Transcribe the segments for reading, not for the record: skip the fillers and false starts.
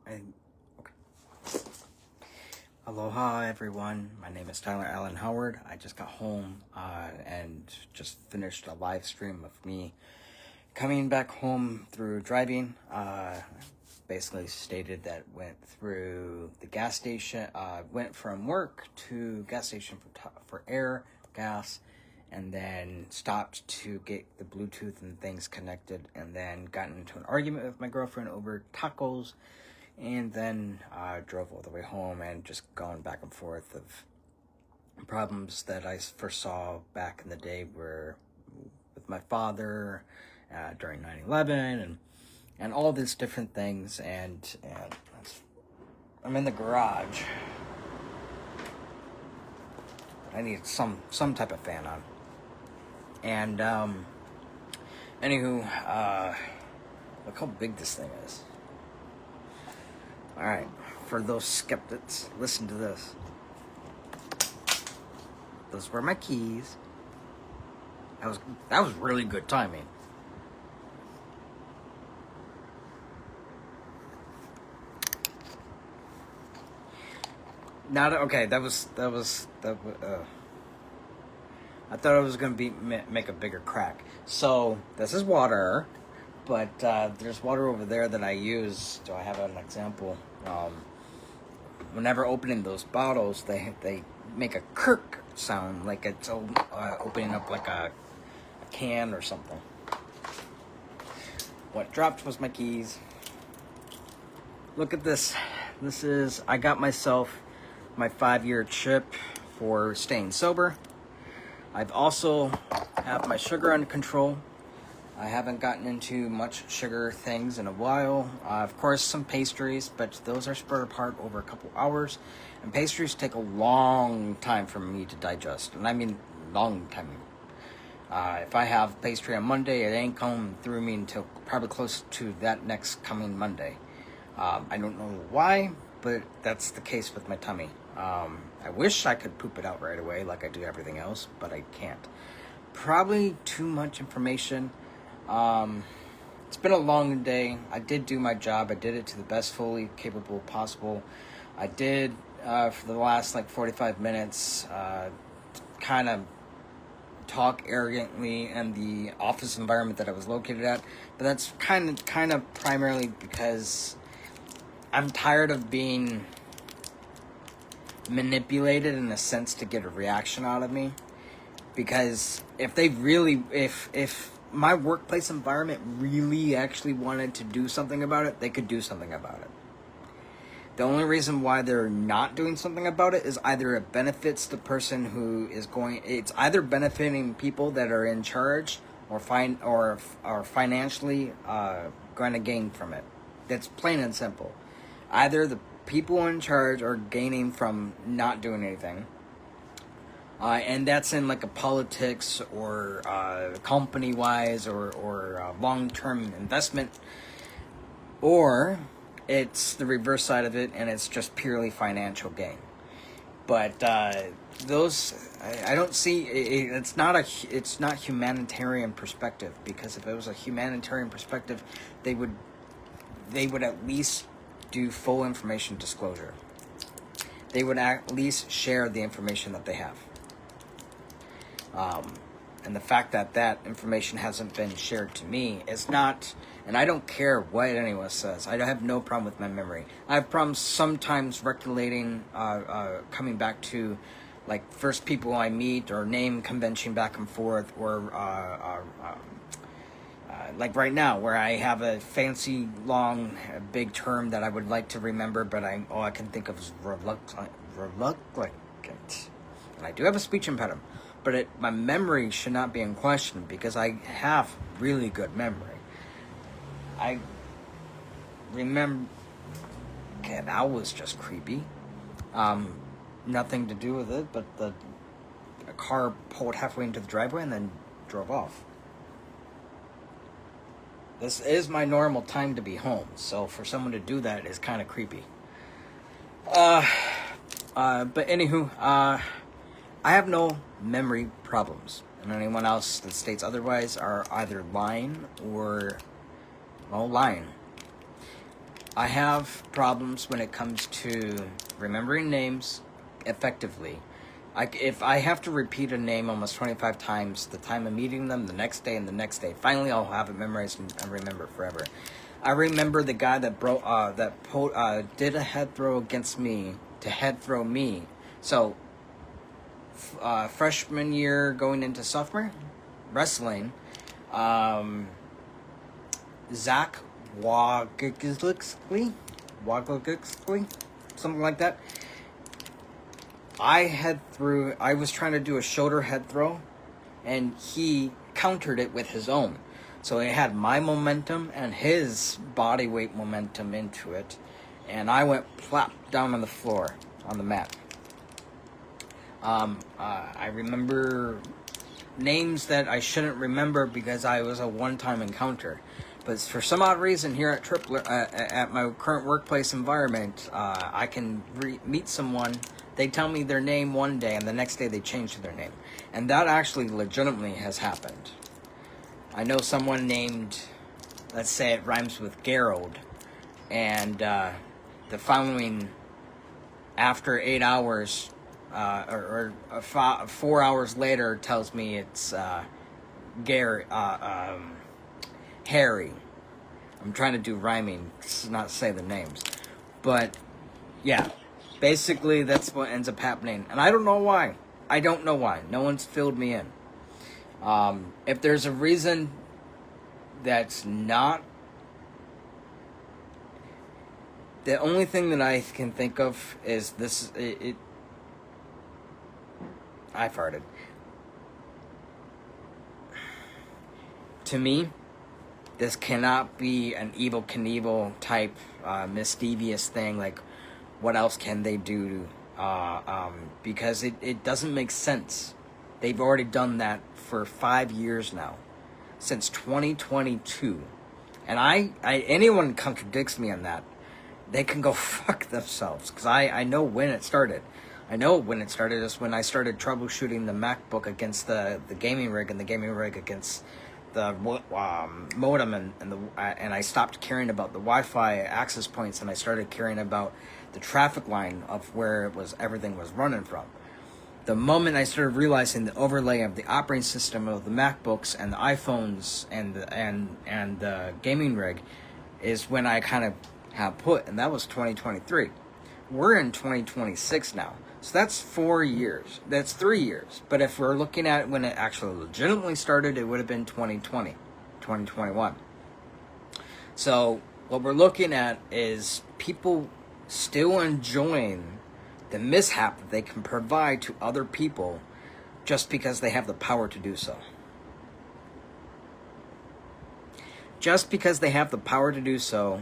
I, okay. Aloha, everyone. My name is Tyler Allen Howard. I just got home and just finished a live stream of me coming back home through driving. Basically stated that went through the gas station, went from work to gas station for air, gas, and then stopped to get the Bluetooth and things connected, and then got into an argument with my girlfriend over tacos, and then drove all the way home and just going back and forth of problems that I first saw back in the day were with my father during 9/11 and all these different things, and I'm in the garage. I need some type of fan on. And anywho, look how big this thing is. Alright, for those skeptics, listen to this. Those were my keys. That was really good timing. Not okay. That was. I thought it was gonna make a bigger crack. So this is water, but there's water over there that I use. Do I have an example? Whenever opening those bottles, they make a kirk sound, like it's opening up like a can or something. What dropped was my keys. Look at this. I got myself my 5-year chip for staying sober. I've also have my sugar under control. I haven't gotten into much sugar things in a while. Of course, some pastries, but those are spread apart over a couple hours. And pastries take a long time for me to digest. And I mean long time. If I have pastry on Monday, it ain't coming through me until probably close to that next coming Monday. I don't know why, but that's the case with my tummy. I wish I could poop it out right away like I do everything else, but I can't. Probably too much information. It's been a long day. I did do my job. I did it to the best fully capable possible. I did, for the last 45 minutes, kind of talk arrogantly in the office environment that I was located at, but that's kind of primarily because I'm tired of being manipulated in a sense to get a reaction out of me. Because if my workplace environment really actually wanted to do something about it, they could do something about it. The only reason why they're not doing something about it is either it benefits the person who is going. It's either benefiting people that are in charge, or financially going to gain from it. That's plain and simple. Either the people in charge are gaining from not doing anything, and that's in a politics or company-wise or long-term investment, or it's the reverse side of it, and it's just purely financial gain. But those, I don't see. It's not humanitarian perspective, because if it was a humanitarian perspective, they would at least do full information disclosure. They would at least share the information that they have. And the fact that information hasn't been shared to me is not, and I don't care what anyone says. I have no problem with my memory. I have problems sometimes recollecting, coming back to, first people I meet, or name convention back and forth, or like right now, where I have a fancy, long, big term that I would like to remember, but all I can think of is reluctant. And I do have a speech impediment, but my memory should not be in question, because I have really good memory. I remember. Okay, that was just creepy. Nothing to do with it, but a car pulled halfway into the driveway and then drove off. This is my normal time to be home, so for someone to do that is kind of creepy. But anywho, I have no memory problems, and anyone else that states otherwise are either lying or lying. I have problems when it comes to remembering names effectively. If I have to repeat a name almost 25 times, the time of meeting them, the next day, and the next day, finally I'll have it memorized and remember it forever. I remember the guy that did a head throw against me to head throw me. So, freshman year going into sophomore wrestling, Zach Waglickley, something like that. I was trying to do a shoulder head throw, and he countered it with his own. So it had my momentum and his body weight momentum into it, and I went plop down on the floor, on the mat. I remember names that I shouldn't remember because I was a one-time encounter. But for some odd reason here at at my current workplace environment, I can meet someone. They tell me their name one day, and the next day they change their name. And that actually legitimately has happened. I know someone named, let's say it rhymes with Gerald, and the following, after 8 hours, or 4 hours later, tells me it's Harry. I'm trying to do rhyming, not say the names. But, yeah. Basically, that's what ends up happening. And I don't know why. No one's filled me in. If there's a reason that's not... The only thing that I can think of is this... I farted. To me, this cannot be an Evel Knievel type mischievous thing. Like, what else can they do? Because it doesn't make sense. They've already done that for 5 years now, since 2022. And anyone contradicts me on that, they can go fuck themselves. Because I know when it started. I know when it started is when I started troubleshooting the MacBook against the gaming rig, and the gaming rig against the modem, and I stopped caring about the Wi-Fi access points, and I started caring about the traffic line of where everything was running from. The moment I started realizing the overlay of the operating system of the MacBooks and the iPhones and the gaming rig is when I kind of have put, and that was 2023. We're in 2026 now. So that's 4 years. That's 3 years. But if we're looking at when it actually legitimately started, it would have been 2020, 2021. So what we're looking at is people still enjoying the mishap that they can provide to other people just because they have the power to do so. Just because they have the power to do so,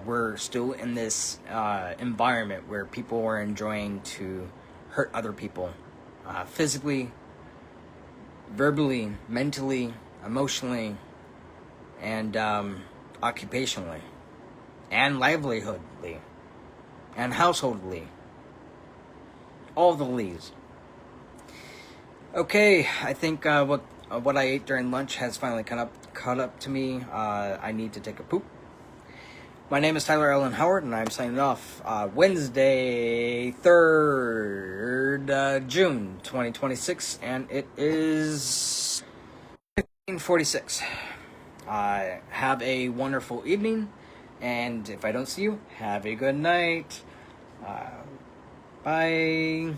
we're still in this environment where people are enjoying to hurt other people physically, verbally, mentally, emotionally, and occupationally, and livelihoodly, and householdly. All the leaves. Okay, I think what I ate during lunch has finally caught up to me. I need to take a poop. My name is Tyler Allen Howard, and I'm signing off Wednesday, 3rd June 2026, and it is 15:46. Have a wonderful evening, and if I don't see you, have a good night. Bye.